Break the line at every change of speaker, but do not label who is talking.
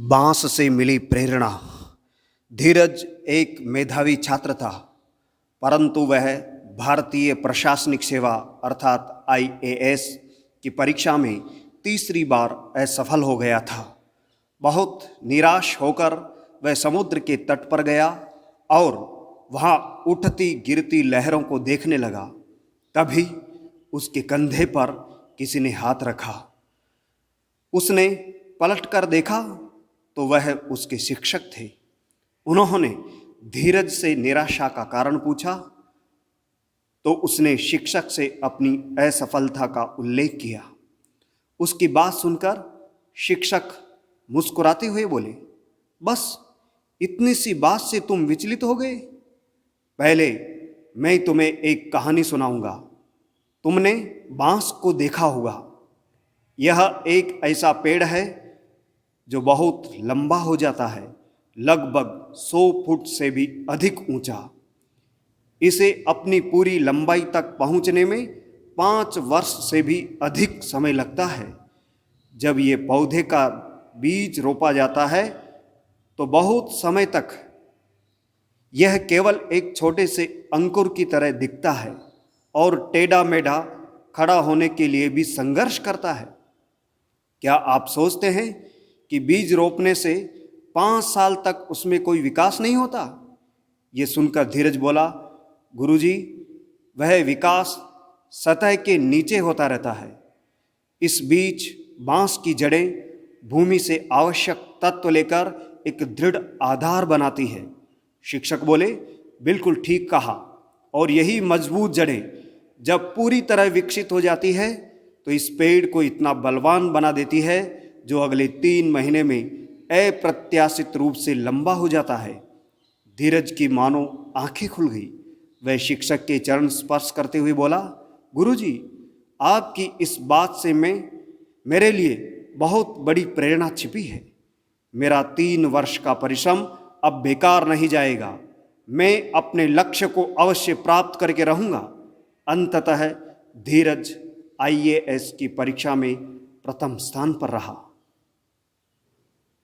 बांस से मिली प्रेरणा। धीरज एक मेधावी छात्र था, परंतु वह भारतीय प्रशासनिक सेवा अर्थात आईएएस की परीक्षा में तीसरी बार असफल हो गया था। बहुत निराश होकर वह समुद्र के तट पर गया और वहाँ उठती गिरती लहरों को देखने लगा। तभी उसके कंधे पर किसी ने हाथ रखा। उसने पलटकर देखा तो वह उसके शिक्षक थे। उन्होंने धीरज से निराशा का कारण पूछा तो उसने शिक्षक से अपनी असफलता का उल्लेख किया। उसकी बात सुनकर शिक्षक मुस्कुराते हुए बोले, बस इतनी सी बात से तुम विचलित हो गए? पहले मैं तुम्हें एक कहानी सुनाऊंगा। तुमने बांस को देखा होगा। यह एक ऐसा पेड़ है जो बहुत लंबा हो जाता है, लगभग 100 फुट से भी अधिक ऊंचा। इसे अपनी पूरी लंबाई तक पहुंचने में 5 वर्ष से भी अधिक समय लगता है। जब ये पौधे का बीज रोपा जाता है तो बहुत समय तक यह केवल एक छोटे से अंकुर की तरह दिखता है और टेढ़ा मेढ़ा खड़ा होने के लिए भी संघर्ष करता है। क्या आप सोचते हैं कि बीज रोपने से 5 साल तक उसमें कोई विकास नहीं होता? ये सुनकर धीरज बोला, गुरुजी, वह विकास सतह के नीचे होता रहता है। इस बीच बांस की जड़ें भूमि से आवश्यक तत्व लेकर एक दृढ़ आधार बनाती है। शिक्षक बोले, बिल्कुल ठीक कहा। और यही मजबूत जड़ें जब पूरी तरह विकसित हो जाती है तो इस पेड़ को इतना बलवान बना देती है जो अगले 3 महीने में अप्रत्याशित रूप से लंबा हो जाता है। धीरज की मानो आंखें खुल गई। वह शिक्षक के चरण स्पर्श करते हुए बोला, गुरुजी, आपकी इस बात से मेरे लिए बहुत बड़ी प्रेरणा छिपी है। मेरा 3 वर्ष का परिश्रम अब बेकार नहीं जाएगा। मैं अपने लक्ष्य को अवश्य प्राप्त करके रहूँगा। अंततः धीरज आईएएस की परीक्षा में प्रथम स्थान पर रहा।